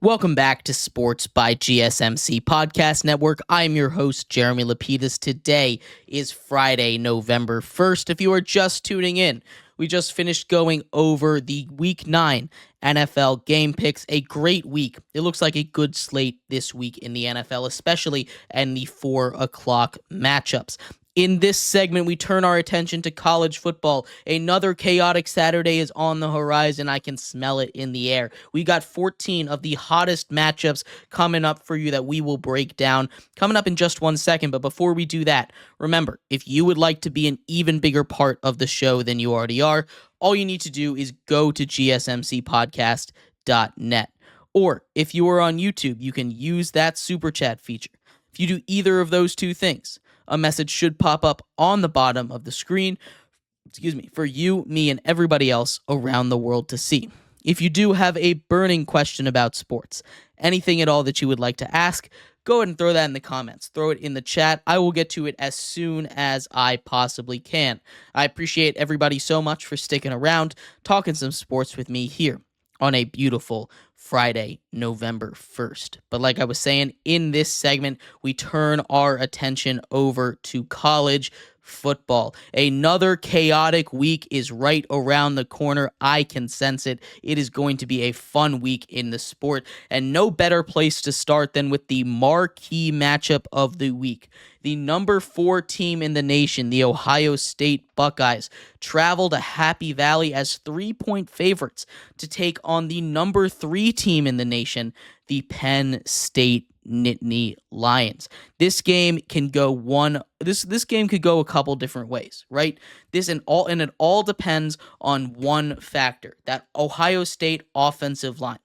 Welcome back to Sports by GSMC Podcast Network. I'm your host, Jeremy Lapidus. Today is Friday, November 1st. If you are just tuning in, we just finished going over the Week 9 NFL game picks. A great week. It looks like a good slate this week in the NFL, especially in the 4 o'clock matchups. In this segment, we turn our attention to college football. Another chaotic Saturday is on the horizon. I can smell it in the air. We got 14 of the hottest matchups coming up for you that we will break down coming up in just 1 second. But before we do that, remember, if you would like to be an even bigger part of the show than you already are, all you need to do is go to gsmcpodcast.net. Or if you are on YouTube, you can use that super chat feature. If you do either of those two things, a message should pop up on the bottom of the screen, for you, me, and everybody else around the world to see. If you do have a burning question about sports, anything at all that you would like to ask, go ahead and throw that in the comments. Throw it in the chat. I will get to it as soon as I possibly can. I appreciate everybody so much for sticking around, talking some sports with me here on a beautiful Friday, November 1st. But like I was saying, in this segment, we turn our attention over to college football. Another chaotic week is right around the corner. I can sense it. It is going to be a fun week in the sport, and no better place to start than with the marquee matchup of the week. The number 4 team in the nation, the Ohio State Buckeyes, travel to Happy Valley as 3-point favorites to take on the number 3 team in the nation, the Penn State Nittany Lions. This game can go this game could go a couple different ways, right? It all depends on one factor, that Ohio State offensive line.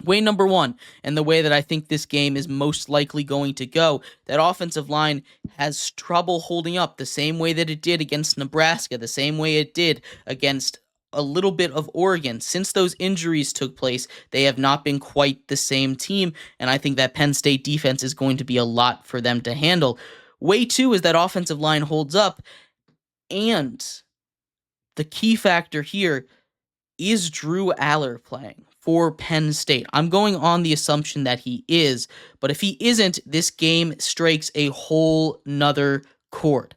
Way number 1, and the way that I think this game is most likely going to go, that offensive line has trouble holding up the same way that it did against Nebraska, the same way it did against a little bit of Oregon. Since those injuries took place, they have not been quite the same team, and I think that Penn State defense is going to be a lot for them to handle. Way 2 is that offensive line holds up, and the key factor here is Drew Aller playing for Penn State. I'm going on the assumption that he is, but if he isn't, this game strikes a whole nother chord.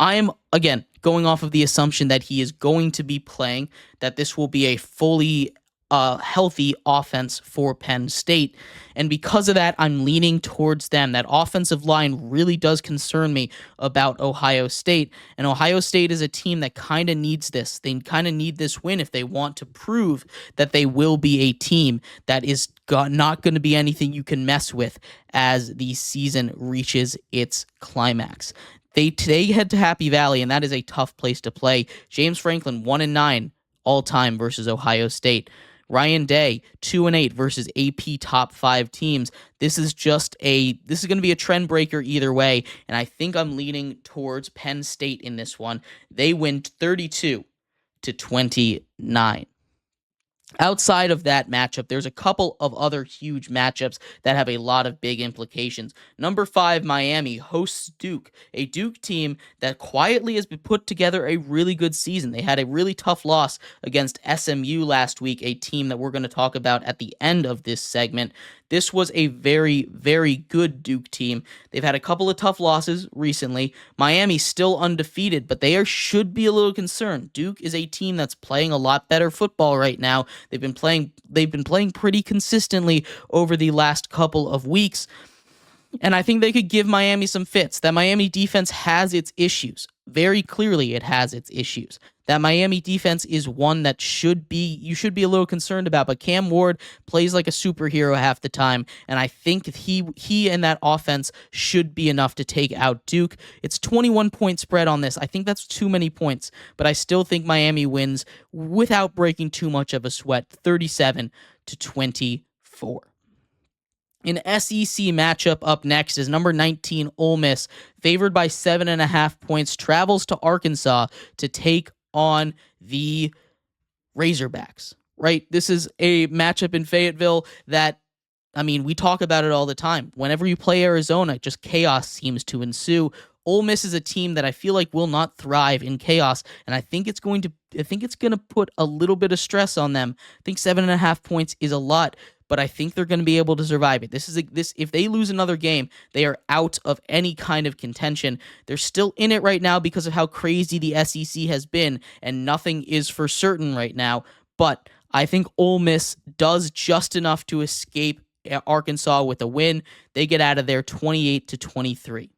I am, again, going off of the assumption that he is going to be playing, that this will be a fully healthy offense for Penn State. And because of that, I'm leaning towards them. That offensive line really does concern me about Ohio State. And Ohio State is a team that kind of needs this. They kind of need this win if they want to prove that they will be a team that is not going to be anything you can mess with as the season reaches its climax. They today head to Happy Valley, and that is a tough place to play. James Franklin, 1-9 all-time versus Ohio State. Ryan Day, 2-8 versus AP top 5 teams. This is going to be a trend breaker either way, and I think I'm leaning towards Penn State in this one. They win 32-29. Outside of that matchup, there's a couple of other huge matchups that have a lot of big implications. Number 5, Miami hosts Duke, a Duke team that quietly has put together a really good season. They had a really tough loss against SMU last week, a team that we're going to talk about at the end of this segment. This was a very, very good Duke team. They've had a couple of tough losses recently. Miami's still undefeated, but should be a little concerned. Duke is a team that's playing a lot better football right now. They've been playing pretty consistently over the last couple of weeks. And I think they could give Miami some fits. That Miami defense has its issues. Very clearly it has its issues. That Miami defense is one that you should be a little concerned about, but Cam Ward plays like a superhero half the time, and I think he and that offense should be enough to take out Duke. It's 21-point spread on this. I think that's too many points, but I still think Miami wins without breaking too much of a sweat, 37-24. An SEC matchup up next is number 19 Ole Miss, favored by 7.5 points, travels to Arkansas to take on the Razorbacks, right? This is a matchup in Fayetteville that, we talk about it all the time. Whenever you play Arizona, just chaos seems to ensue. Ole Miss is a team that I feel like will not thrive in chaos, and I think it's going to put a little bit of stress on them. I think 7.5 points is a lot, but I think they're going to be able to survive it. If they lose another game, they are out of any kind of contention. They're still in it right now because of how crazy the SEC has been, and nothing is for certain right now. But I think Ole Miss does just enough to escape Arkansas with a win. They get out of there 28-23.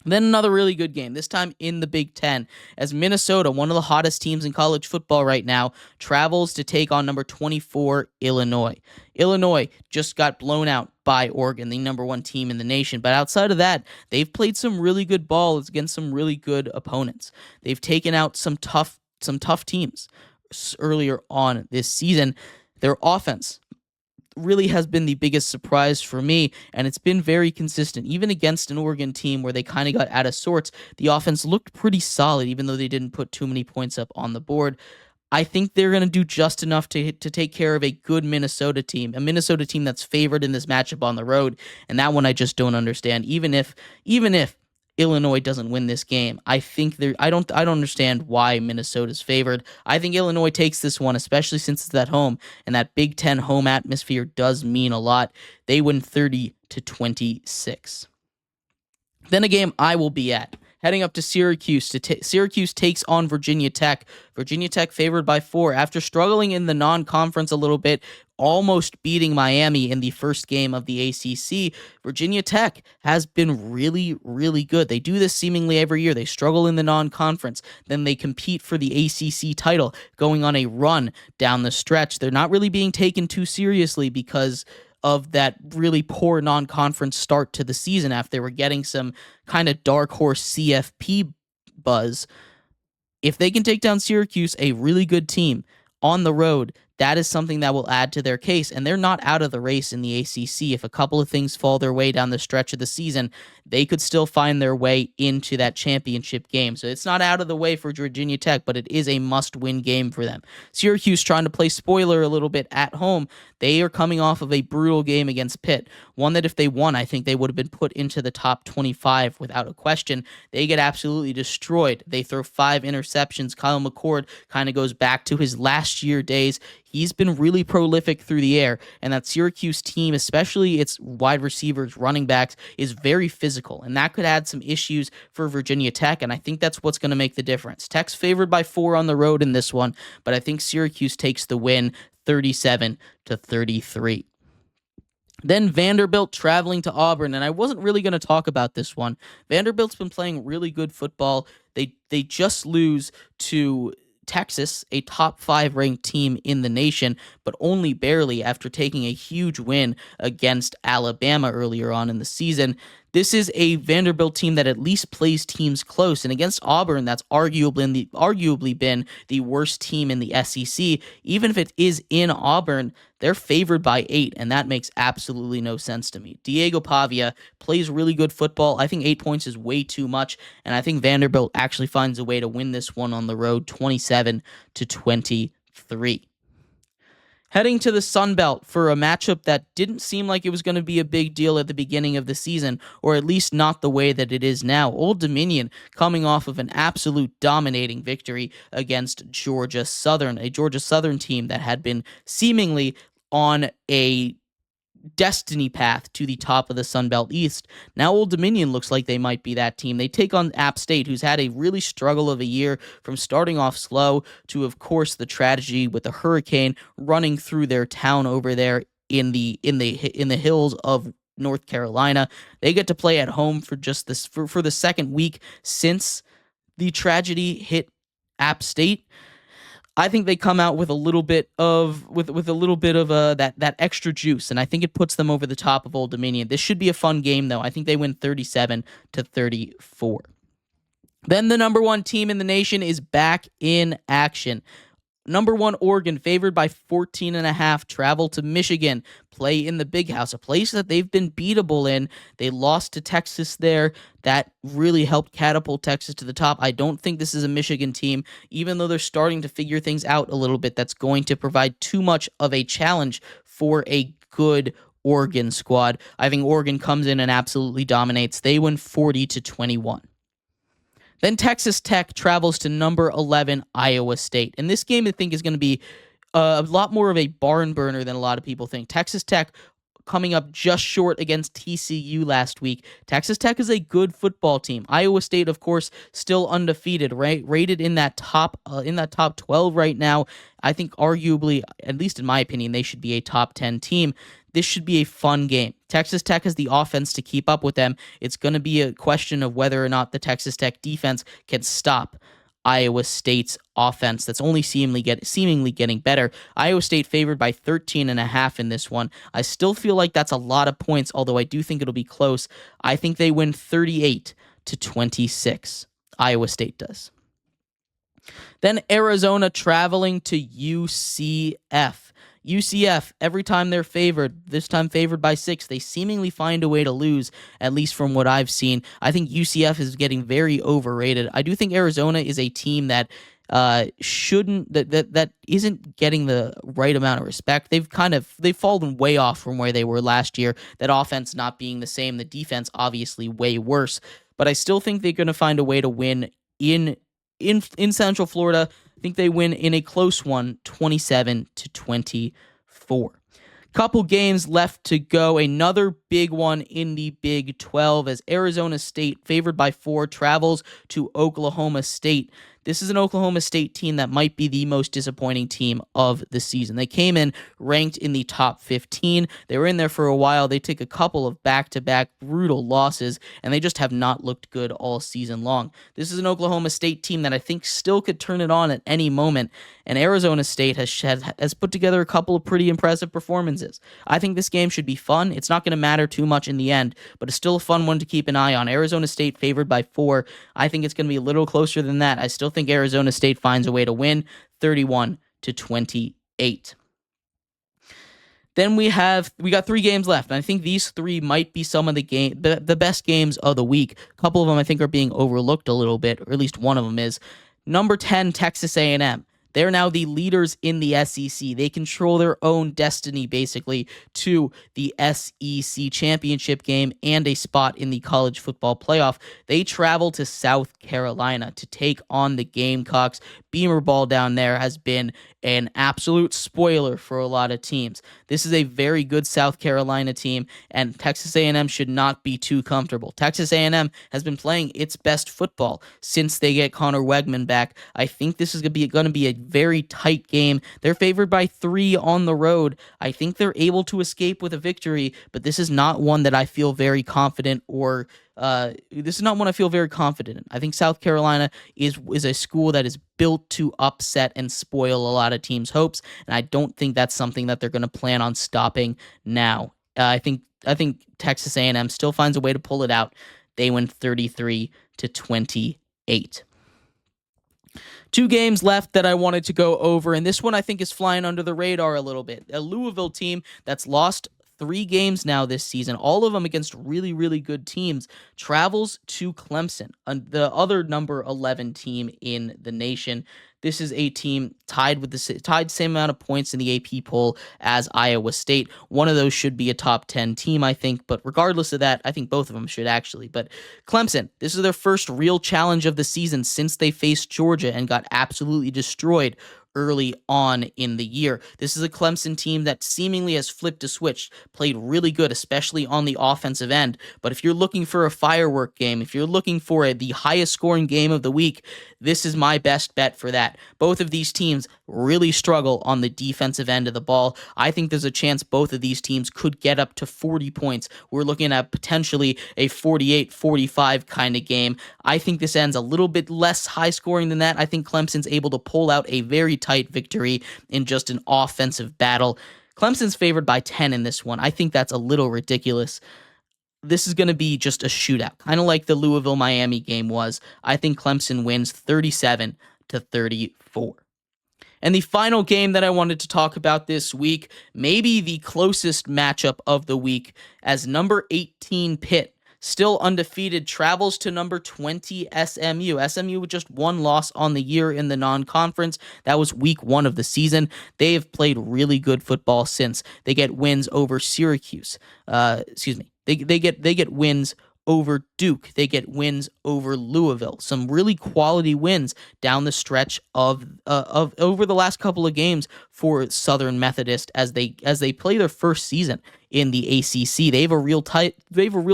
Then another really good game, this time in the Big Ten, as Minnesota, one of the hottest teams in college football right now, travels to take on number 24, Illinois. Illinois just got blown out by Oregon, the number one team in the nation. But outside of that, they've played some really good ball against some really good opponents. They've taken out some tough teams earlier on this season. Their offense really has been the biggest surprise for me, and it's been very consistent. Even against an Oregon team where they kind of got out of sorts, the offense looked pretty solid, even though they didn't put too many points up on the board. I think they're going to do just enough to take care of a good Minnesota team, a Minnesota team that's favored in this matchup on the road, and that one I just don't understand. Even if Illinois doesn't win this game, I don't understand why Minnesota's favored. I think Illinois takes this one, especially since it's at home, and that Big Ten home atmosphere does mean a lot. They win 30-26. Then a game I will be at, heading up to Syracuse. Syracuse takes on Virginia Tech. Virginia Tech favored by 4 after struggling in the non-conference a little bit, almost beating Miami in the first game of the ACC. Virginia Tech has been really, really good. They do this seemingly every year. They struggle in the non-conference. Then they compete for the ACC title, going on a run down the stretch. They're not really being taken too seriously because of that really poor non-conference start to the season after they were getting some kind of dark horse CFP buzz. If they can take down Syracuse, a really good team, on the road, that is something that will add to their case, and they're not out of the race in the ACC. If a couple of things fall their way down the stretch of the season, they could still find their way into that championship game. So it's not out of the way for Virginia Tech, but it is a must-win game for them. Syracuse trying to play spoiler a little bit at home. They are coming off of a brutal game against Pitt, one that if they won, I think they would have been put into the top 25 without a question. They get absolutely destroyed. They throw 5 interceptions. Kyle McCord kind of goes back to his last year days. He's been really prolific through the air, and that Syracuse team, especially its wide receivers, running backs, is very physical, and that could add some issues for Virginia Tech, and I think that's what's going to make the difference. Tech's favored by 4 on the road in this one, but I think Syracuse takes the win 37-33. Then Vanderbilt traveling to Auburn, and I wasn't really going to talk about this one. Vanderbilt's been playing really good football. They just lose to Texas, a top 5 ranked team in the nation, but only barely after taking a huge win against Alabama earlier on in the season. This is a Vanderbilt team that at least plays teams close, and against Auburn, that's arguably been the worst team in the SEC. Even if it is in Auburn, they're favored by 8, and that makes absolutely no sense to me. Diego Pavia plays really good football. I think 8 points is way too much, and I think Vanderbilt actually finds a way to win this one on the road, 27-23. Heading to the Sun Belt for a matchup that didn't seem like it was going to be a big deal at the beginning of the season, or at least not the way that it is now. Old Dominion coming off of an absolute dominating victory against Georgia Southern, a Georgia Southern team that had been seemingly on a destiny path to the top of the Sun Belt East. Now Old Dominion looks like they might be that team. They take on App State, who's had a really struggle of a year, from starting off slow to, of course, the tragedy with the hurricane running through their town over there in the hills of North Carolina. They get to play at home for just this for the second week since the tragedy hit App State. I think they come out with a little bit of that extra juice, and I think it puts them over the top of Old Dominion. This should be a fun game, though. I think they win 37-34. Then the number 1 team in the nation is back in action. Number 1 Oregon, favored by 14.5, travel to Michigan, play in the Big House, a place that they've been beatable in. They lost to Texas there. That really helped catapult Texas to the top. I don't think this is a Michigan team, even though they're starting to figure things out a little bit, that's going to provide too much of a challenge for a good Oregon squad. I think Oregon comes in and absolutely dominates. They win 40-21. Then Texas Tech travels to number 11 Iowa State. And this game, I think, is going to be a lot more of a barn burner than a lot of people think. Texas Tech coming up just short against TCU last week. Texas Tech is a good football team. Iowa State, of course, still undefeated, right? Rated in that top 12 right now. I think arguably, at least in my opinion, they should be a top 10 team. This should be a fun game. Texas Tech has the offense to keep up with them. It's going to be a question of whether or not the Texas Tech defense can stop Iowa State's offense that's only seemingly getting better. Iowa State favored by 13.5 in this one. I still feel like that's a lot of points, although I do think it'll be close. I think they win 38-26. Iowa State does. Then Arizona traveling to UCF. UCF, every time they're favored, this time favored by 6, they seemingly find a way to lose, at least from what I've seen. I think UCF is getting very overrated. I do think Arizona is a team that isn't getting the right amount of respect. They've fallen way off from where they were last year. That offense not being the same, the defense obviously way worse. But I still think they're going to find a way to win in Central Florida. I think they win in a close one, 27-24. Couple games left to go. Another big one in the Big 12 as Arizona State, favored by 4, travels to Oklahoma State. This is an Oklahoma State team that might be the most disappointing team of the season. They came in ranked in the top 15. They were in there for a while. They took a couple of back-to-back brutal losses, and they just have not looked good all season long. This is an Oklahoma State team that I think still could turn it on at any moment, and Arizona State has put together a couple of pretty impressive performances. I think this game should be fun. It's not going to matter too much in the end, but it's still a fun one to keep an eye on. Arizona State favored by 4. I think it's going to be a little closer than that. I still think Arizona State finds a way to win 31-28. Then we got 3 games left, and I think these 3 might be some of the best games of the week. A couple of them I think are being overlooked a little bit, or at least one of them is. Number 10, Texas A&M. They're now the leaders in the SEC. They control their own destiny, basically, to the SEC championship game and a spot in the college football playoff. They travel to South Carolina to take on the Gamecocks. Beamer ball down there has been an absolute spoiler for a lot of teams. This is a very good South Carolina team, and Texas A&M should not be too comfortable. Texas A&M has been playing its best football since they get Connor Wegman back. I think this is going to be a very tight game. They're favored by 3 on the road. I think they're able to escape with a victory, but this is not one that I feel very confident in. I think South Carolina is a school that is built to upset and spoil a lot of teams' hopes, and I don't think that's something that they're going to plan on stopping now. I think Texas A&M still finds a way to pull it out. They win 33-28. 2 games left that I wanted to go over, and this one I think is flying under the radar a little bit. A Louisville team that's lost 3 games now this season, all of them against really, really good teams, travels to Clemson, the other number 11 team in the nation. This is a team tied same amount of points in the AP poll as Iowa State. One of those should be a top 10 team, I think, but regardless of that, I think both of them should actually. But Clemson, this is their first real challenge of the season since they faced Georgia and got absolutely destroyed early on in the year. This is a Clemson team that seemingly has flipped a switch, played really good, especially on the offensive end. But if you're looking for a firework game, if you're looking for the highest scoring game of the week, this is my best bet for that. Both of these teams really struggle on the defensive end of the ball. I think there's a chance both of these teams could get up to 40 points. We're looking at potentially a 48-45 kind of game. I think this ends a little bit less high scoring than that. I think Clemson's able to pull out a very tight victory in just an offensive battle. Clemson's favored by 10 in this one. I think that's a little ridiculous. This is going to be just a shootout, kind of like the Louisville-Miami game was. I think Clemson wins 37-34. And the final game that I wanted to talk about this week, maybe the closest matchup of the week, as number 18 Pitt, still undefeated, travels to number 20 SMU. SMU with just 1 loss on the year in the non-conference. That was week 1 of the season. They have played really good football since. They get wins over Syracuse. They get wins over Duke. They get wins over Louisville. Some really quality wins down the stretch of over the last couple of games for Southern Methodist as they play their first season in the ACC. They have a real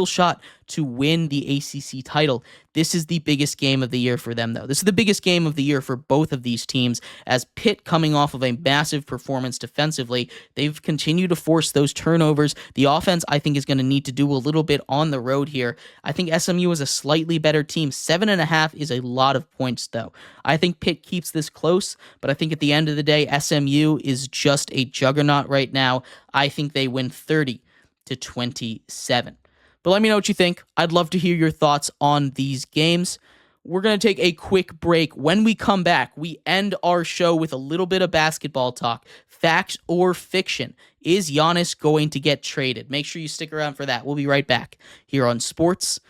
shot to win the ACC title. This is the biggest game of the year for them, though. This is the biggest game of the year for both of these teams, as Pitt, coming off of a massive performance defensively, they've continued to force those turnovers. The offense, I think, is going to need to do a little bit on the road here. I think SMU is a slightly better team. 7.5 is a lot of points, though. I think Pitt keeps this close, but I think at the end of the day, SMU is just a juggernaut right now. I think they win 30-27. But let me know what you think. I'd love to hear your thoughts on these games. We're going to take a quick break. When we come back, we end our show with a little bit of basketball talk. Fact or fiction? Is Giannis going to get traded? Make sure you stick around for that. We'll be right back here on Sports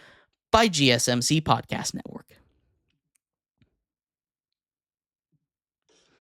by GSMC Podcast Network.